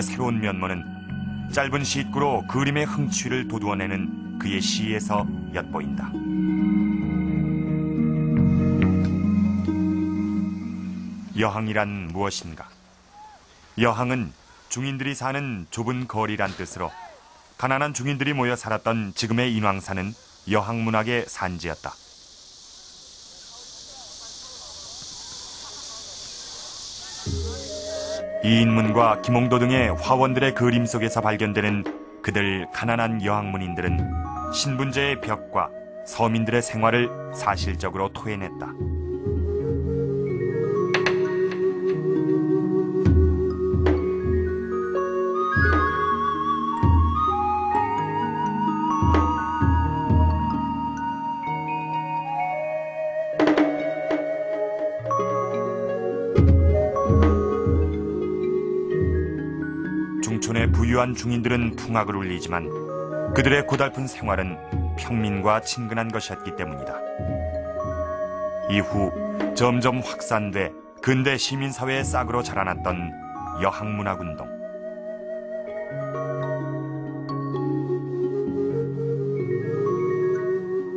새로운 면모는 짧은 시구로 그림의 흥취를 돋우어내는 그의 시에서 엿보인다. 여항이란 무엇인가? 여항은 중인들이 사는 좁은 거리란 뜻으로 가난한 중인들이 모여 살았던 지금의 인왕산은 여항문학의 산지였다. 이인문과 김홍도 등의 화원들의 그림 속에서 발견되는 그들 가난한 여항문인들은 신분제의 벽과 서민들의 생활을 사실적으로 토해냈다. 중촌의 부유한 중인들은 풍악을 울리지만 그들의 고달픈 생활은 평민과 친근한 것이었기 때문이다. 이후 점점 확산돼 근대 시민사회의 싹으로 자라났던 여항문화운동.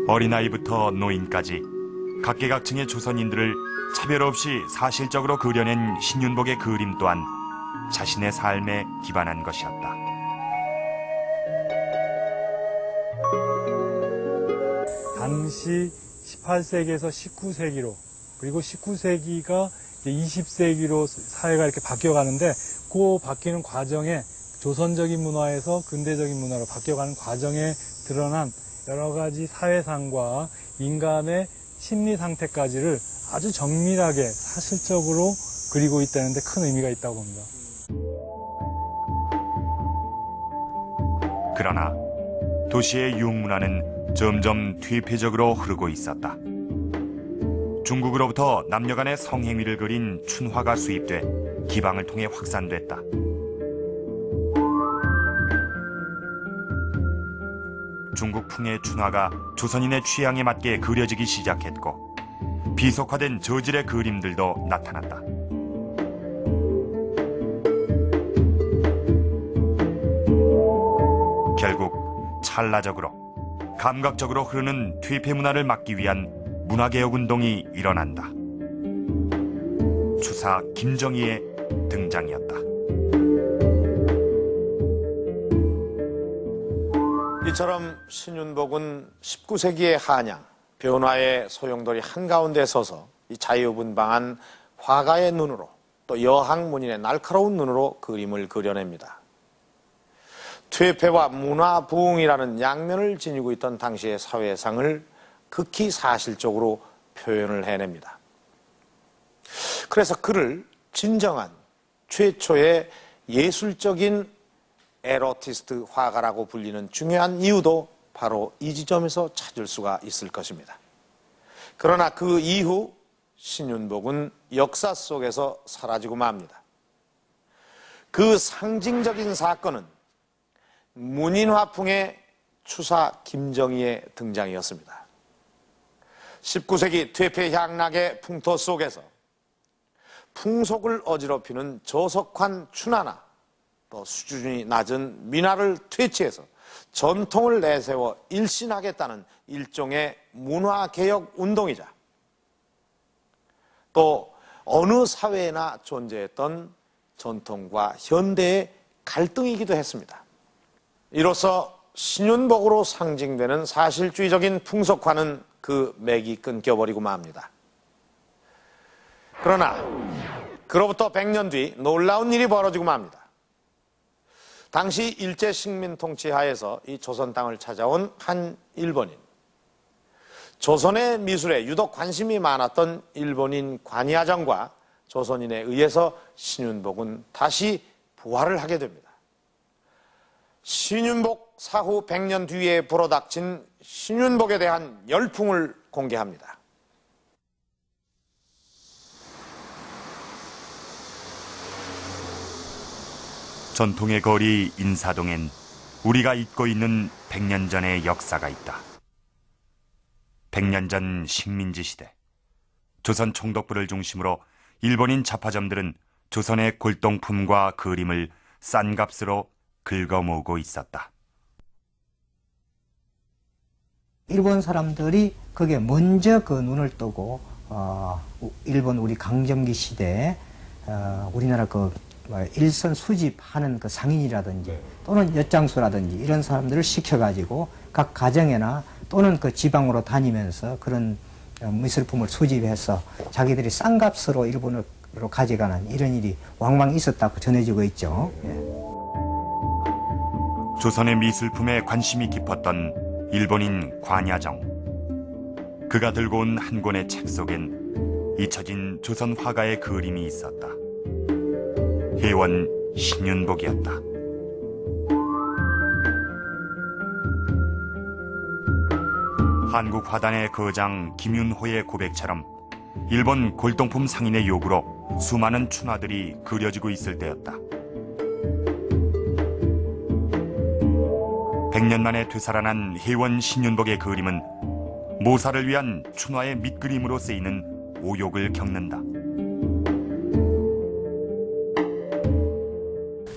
어린아이부터 노인까지 각계각층의 조선인들을 차별 없이 사실적으로 그려낸 신윤복의 그림 또한 자신의 삶에 기반한 것이었다. 당시 18세기에서 19세기로 그리고 19세기가 20세기로 사회가 이렇게 바뀌어가는데 그 바뀌는 과정에 조선적인 문화에서 근대적인 문화로 바뀌어가는 과정에 드러난 여러 가지 사회상과 인간의 심리 상태까지를 아주 정밀하게 사실적으로 그리고 있다는 데 큰 의미가 있다고 봅니다. 그러나 도시의 유흥문화는 점점 퇴폐적으로 흐르고 있었다. 중국으로부터 남녀 간의 성행위를 그린 춘화가 수입돼 기방을 통해 확산됐다. 중국풍의 춘화가 조선인의 취향에 맞게 그려지기 시작했고 비속화된 저질의 그림들도 나타났다. 결국 찰나적으로 감각적으로 흐르는 퇴폐 문화를 막기 위한 문화개혁 운동이 일어난다. 추사 김정희의 등장이었다. 이처럼 신윤복은 19세기의 한양, 변화의 소용돌이 한가운데 서서 이 자유분방한 화가의 눈으로 또 여항문인의 날카로운 눈으로 그림을 그려냅니다. 퇴폐와 문화 부흥이라는 양면을 지니고 있던 당시의 사회상을 극히 사실적으로 표현을 해냅니다. 그래서 그를 진정한 최초의 예술적인 에로티스트 화가라고 불리는 중요한 이유도 바로 이 지점에서 찾을 수가 있을 것입니다. 그러나 그 이후 신윤복은 역사 속에서 사라지고 맙니다. 그 상징적인 사건은 문인화풍의 추사 김정희의 등장이었습니다. 19세기 퇴폐향락의 풍토 속에서 풍속을 어지럽히는 저속한 춘화나 또 수준이 낮은 민화를 퇴치해서 전통을 내세워 일신하겠다는 일종의 문화개혁 운동이자 또 어느 사회에나 존재했던 전통과 현대의 갈등이기도 했습니다. 이로써 신윤복으로 상징되는 사실주의적인 풍속화는 그 맥이 끊겨버리고 맙니다. 그러나 그로부터 100년 뒤 놀라운 일이 벌어지고 맙니다. 당시 일제 식민 통치 하에서 이 조선 땅을 찾아온 한 일본인, 조선의 미술에 유독 관심이 많았던 일본인 관이하정과 조선인에 의해서 신윤복은 다시 부활을 하게 됩니다. 신윤복 사후 100년 뒤에 불어닥친 신윤복에 대한 열풍을 공개합니다. 전통의 거리 인사동엔 우리가 잊고 있는 100년 전의 역사가 있다. 100년 전 식민지 시대, 조선 총독부를 중심으로 일본인 잡화점들은 조선의 골동품과 그림을 싼 값으로 긁어모으고 있었다. 일본 사람들이 거기에 먼저 그 눈을 뜨고 일본 우리 강점기 시대에 우리나라 그 일선 수집하는 그 상인이라든지 또는 엿장수라든지 이런 사람들을 시켜가지고 각 가정에나 또는 그 지방으로 다니면서 그런 미술품을 수집해서 자기들이 싼 값으로 일본으로 가져가는 이런 일이 왕왕 있었다고 전해지고 있죠. 예. 조선의 미술품에 관심이 깊었던 일본인 관야정. 그가 들고 온 한 권의 책 속엔 잊혀진 조선 화가의 그림이 있었다. 혜원 신윤복이었다. 한국 화단의 거장 김윤호의 고백처럼 일본 골동품 상인의 요구로 수많은 춘화들이 그려지고 있을 때였다. 100년 만에 되살아난 혜원 신윤복의 그림은 모사를 위한 춘화의 밑그림으로 쓰이는 오욕을 겪는다.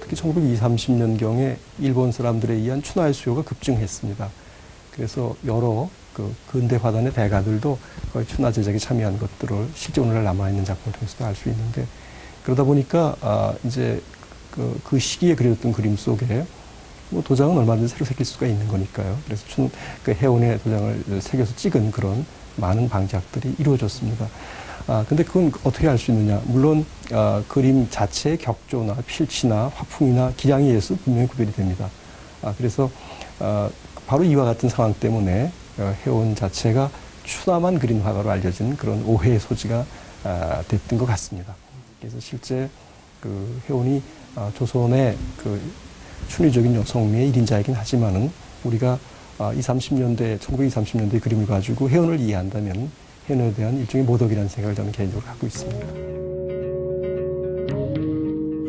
특히 1920, 30년경에 일본 사람들에 의한 춘화의 수요가 급증했습니다. 그래서 여러 그 근대 화단의 대가들도 거의 춘화 제작에 참여한 것들을 실제 오늘날 남아있는 작품을 통해서도 알 수 있는데, 그러다 보니까 이제 그 시기에 그려졌던 그림 속에 뭐 도장은 얼마든지 새로 새길 수가 있는 거니까요. 그래서 그 혜원의 도장을 새겨서 찍은 그런 많은 방작들이 이루어졌습니다. 근데 그건 어떻게 알 수 있느냐? 물론 그림 자체의 격조나 필치나 화풍이나 기량에 의해서 분명히 구별이 됩니다. 그래서 바로 이와 같은 상황 때문에 혜원 자체가 춘화만 그린 화가로 알려진 그런 오해의 소지가 됐던 것 같습니다. 그래서 실제 그 혜원이 조선의 그 춘의적인 여성미의 1인자이긴 하지만은 우리가 1920, 30년대 그림을 가지고 혜원을 이해한다면 혜원에 대한 일종의 모독이라는 생각을 저는 개인적으로 갖고 있습니다.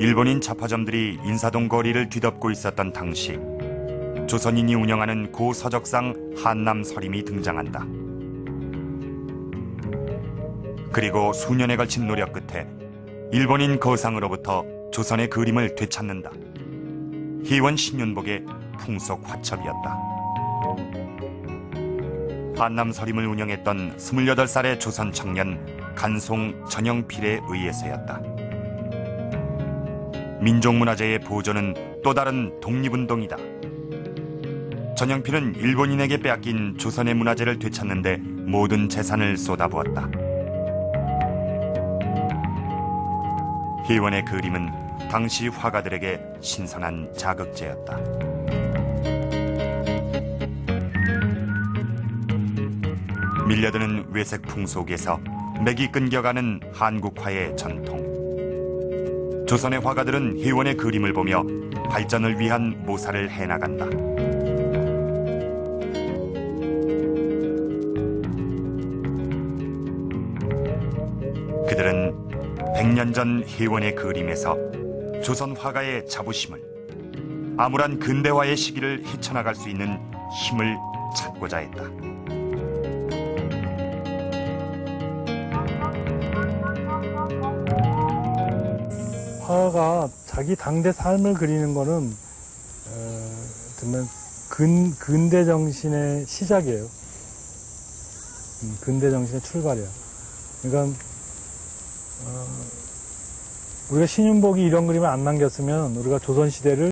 일본인 잡화점들이 인사동 거리를 뒤덮고 있었던 당시 조선인이 운영하는 고 서적상 한남 서림이 등장한다. 그리고 수년에 걸친 노력 끝에 일본인 거상으로부터 조선의 그림을 되찾는다. 혜원 신윤복의 풍속 화첩이었다. 한남 서림을 운영했던 28살의 조선 청년 간송 전영필에 의해서였다. 민족문화재의 보존은 또 다른 독립운동이다. 전영필은 일본인에게 빼앗긴 조선의 문화재를 되찾는데 모든 재산을 쏟아부었다. 혜원의 그림은 당시 화가들에게 신선한 자극제였다. 밀려드는 외색풍 속에서 맥이 끊겨가는 한국화의 전통. 조선의 화가들은 혜원의 그림을 보며 발전을 위한 모사를 해나간다. 그들은 100년 전 혜원의 그림에서 조선 화가의 자부심을, 암울한 근대화의 시기를 헤쳐나갈 수 있는 힘을 찾고자 했다. 화가가 자기 당대 삶을 그리는 거는 정말 근대 정신의 시작이에요. 근대 정신의 출발이야. 그러니까 우리가 신윤복이 이런 그림을 안 남겼으면 우리가 조선 시대를